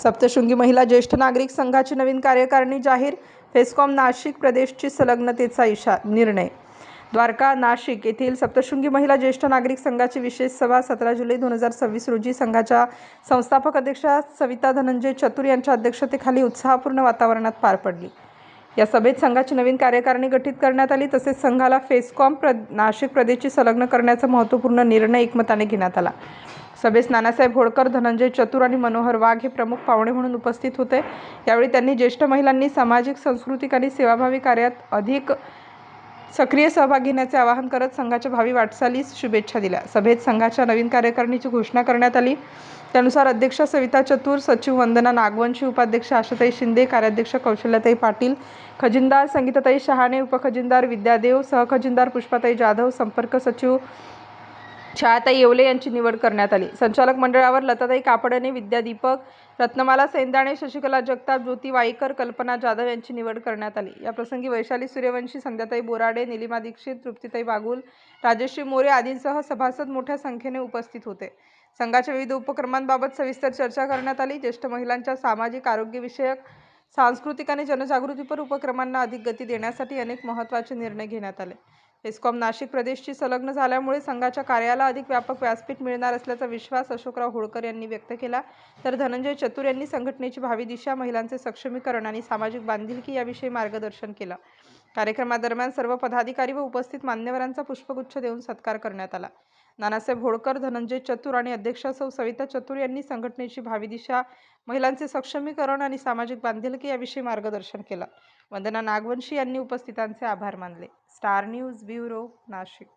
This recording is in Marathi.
सप्तशृंगी महिला ज्येष्ठ नागरिक संघाची नवीन कार्यकारिणी जाहीर. फेस्कॉम नाशिक प्रदेशची संलग्नतेचा निर्णय. द्वारका नाशिक येथील सप्तशृंगी महिला ज्येष्ठ नागरिक संघाची विशेष सभा 17 जुलै 2026 रोजी संघाच्या संस्थापक अध्यक्षा सविता धनंजय चतुर यांच्या अध्यक्षतेखाली उत्साहपूर्ण वातावरणात पार पडली. या सभेत संघाची नवीन कार्यकारिणी गठीत करण्यात आली. तसेच संघाला फेस्कॉम नाशिक प्रदेशची संलग्न करण्याचा महत्त्वपूर्ण निर्णय एकमताने घेण्यात आला. सभेस नानासाहेब होळकर, धनंजय चतुर आणि मनोहर वाघ हे प्रमुख पाहुणे म्हणून उपस्थित होते. यावेळी त्यांनी ज्येष्ठ महिलांनी सामाजिक, सांस्कृतिक आणि सेवाभावी कार्यात अधिक सक्रिय सहभाग घेण्याचे आवाहन करत संघाच्या भावी वाटचालीस शुभेच्छा दिल्या. सभेत संघाच्या नवीन कार्यकारिणीची घोषणा करण्यात आली. त्यानुसार अध्यक्षा सविता चतुर, सचिव वंदना नागवंशी, उपाध्यक्ष आशाताई शिंदे, कार्याध्यक्ष कौशल्याताई पाटील, खजिनदार संगीताताई शहाणे, उपखजिनदार विद्यादेव, सहखजिनदार पुष्पाताई जाधव, संपर्क सचिव छायाताई येवले यांची निवड करण्यात आली. संचालक मंडळावर लताताई कापडणे, विद्या दीपक, रत्नमाला सेंदाणे, शशिकला जगताप, ज्योती वाईकर, कल्पना जाधव यांची निवड करण्यात आली. या प्रसंगी वैशाली सूर्यवंशी, संध्याताई बोराडे, निलिमा दीक्षित, तृप्तीताई बागुल, राजश्री मोरे आदींसह सभासद मोठ्या संख्येने उपस्थित होते. संघाच्या विविध उपक्रमांबाबत सविस्तर चर्चा करण्यात आली. ज्येष्ठ महिलांच्या सामाजिक, आरोग्यविषयक, सांस्कृतिक आणि जनजागृतीपर उपक्रमांना अधिक गती देण्यासाठी अनेक महत्त्वाचे निर्णय घेण्यात आले. फेस्कॉम नाशिक प्रदेशची संलग्न झाल्यामुळे संघाच्या कार्याला अधिक व्यापक व्यासपीठ मिळणार असल्याचा विश्वास अशोकराव होळकर यांनी व्यक्त केला. तर धनंजय चतुर यांनी संघटनेची भावी दिशा, महिलांचे सक्षमीकरण आणि सामाजिक बांधिलकी याविषयी मार्गदर्शन केलं. कार्यक्रमादरम्यान सर्व पदाधिकारी व उपस्थित मान्यवरांचा पुष्पगुच्छ देऊन सत्कार करण्यात आला. नानासाहेब होळकर, धनंजय चतुर आणि अध्यक्षा सौ सविता चतुर यांनी संघटनेची भावी दिशा, महिलांचे सक्षमीकरण आणि सामाजिक बांधिलकी याविषयी मार्गदर्शन केलं. वंदना नागवंशी यांनी उपस्थितांचे आभार मानले. Star news bureau, Nashik.